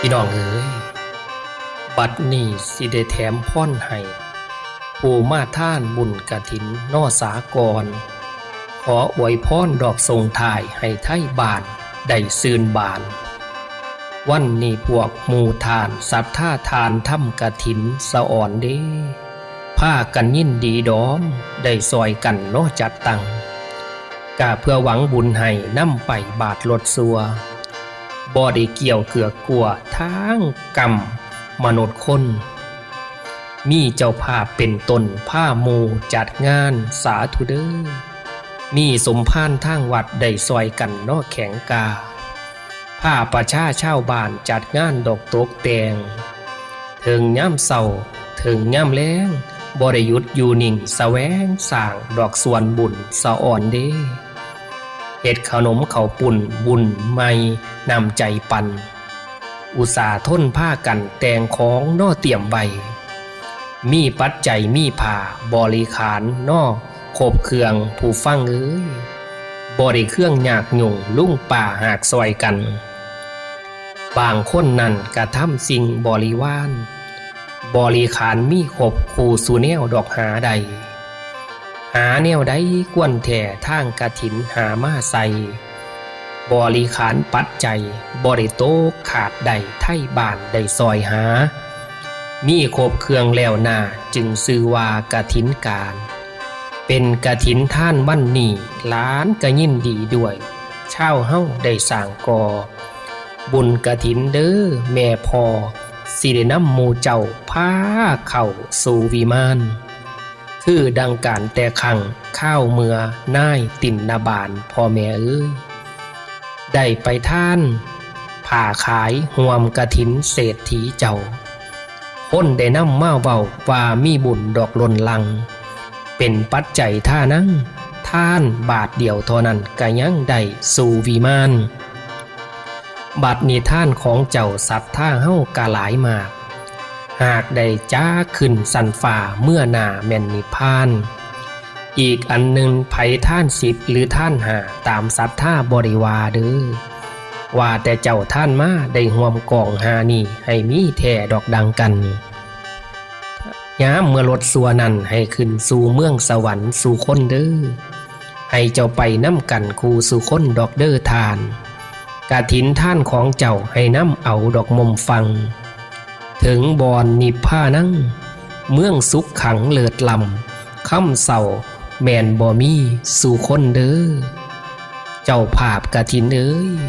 พี่น้องเอ๋ยบัดนี้สิได้แถมพรให้ผู้มาท่านบุญกฐินนอสากรขออวยพรดอกทรงทายให้ไทยบ้านได้ซื่นบานวันนี้พวกหมู่ทานศรัทธาทานทำกฐินสะอ่อนเด้พากันยินดีดอมได้ซอยกันนอจัดตังกะเพื่อหวังบุญให้นำไปบาทลดซัวบ่ได้เกี่ยวเกือกกลัวทางกรรมมนุษย์คนมีเจ้าภาพเป็นตนผ้าหมู่จัดงานสาธุเด้อมีสมภารทางวัดได้ซอยกันนอแข็งกาผ้าประชาชาวบ้านจัดงานดอกตกแต่งถึงย่ำเศร้าถึงย่ำแล้งบ่ได้หยุดอยู่นิ่งแสวงสร้างดอกส่วนบุญสะอ่อนเด้เฮ็ดขนมข้าวปุ่นบุญใหม่นำใจปันอุตสาห์ทนผ้ากันแต่งของนอเตรียมใบมีปัจจัยมีผ้าบริขารนอครบเครื่องผู้ฟังเอ้ยบ่ได้เครื่องยากยุ่งลุ่งป่าหากซอยกันบางคนนั้นกระทำสิ่งบริวารบริขารมีครบคู่สู่แนวดอกหาใดหาแนวใดกวนแท่ทางกฐินหามาใส่บริขารปัจจัยบริโตขาดใดไทยบ้านได้ซอยหามีครบเครื่องแล้วหน้าจึงชื่อว่ากฐินการเป็นกฐินท่านวันนี้หลานก็ยินดีด้วยชาวเฮาได้สร้างก่อบุญกฐินเด้อแม่พ่อสิได้นำหมู่เจ้าพาเข้าสู่วิมานคือดังการแต่ขังข้าวเมือนายตินนาบานพ่อแม่เอ้ยได้ไปท่านผ่าขายห่วมกฐินเศรษฐีเจ้าคนได้นำมาเว้าว่ามีบุญดอกล้นลังเป็นปัจจัยท่านั่งท่านบาทเดียวเท่านั้นก็ยังได้สู่วิมานบัดนี้ท่านของเจ้าสัตว์ท่าเฮากะหลายมากหากได้จ้าขึ้นสันฝ่าเมื่อหน้าแม่นนิพพานอีกอันหนึ่งไผท่าน10หรือท่าน5ตามศรัทธาบริวารเด้อว่าแต่เจ้าท่านมาได้ห่วมกองหานี่ให้มีแท่ดอกดังกันยามเมื่อรถสัวนั้นให้ขึ้นสู่เมืองสวรรค์สู่คนเด้อให้เจ้าไปนำกันคู่สู่คนดอกเด้อทานกฐินท่านของเจ้าให้นำเอาดอกมมฟังถึงบอนนิพพานังเมืองสุขขังเลิศลำค่ำเศร้าแม่นบ่มีสู่คนเด้อเจ้าภาพกฐินเอ้ย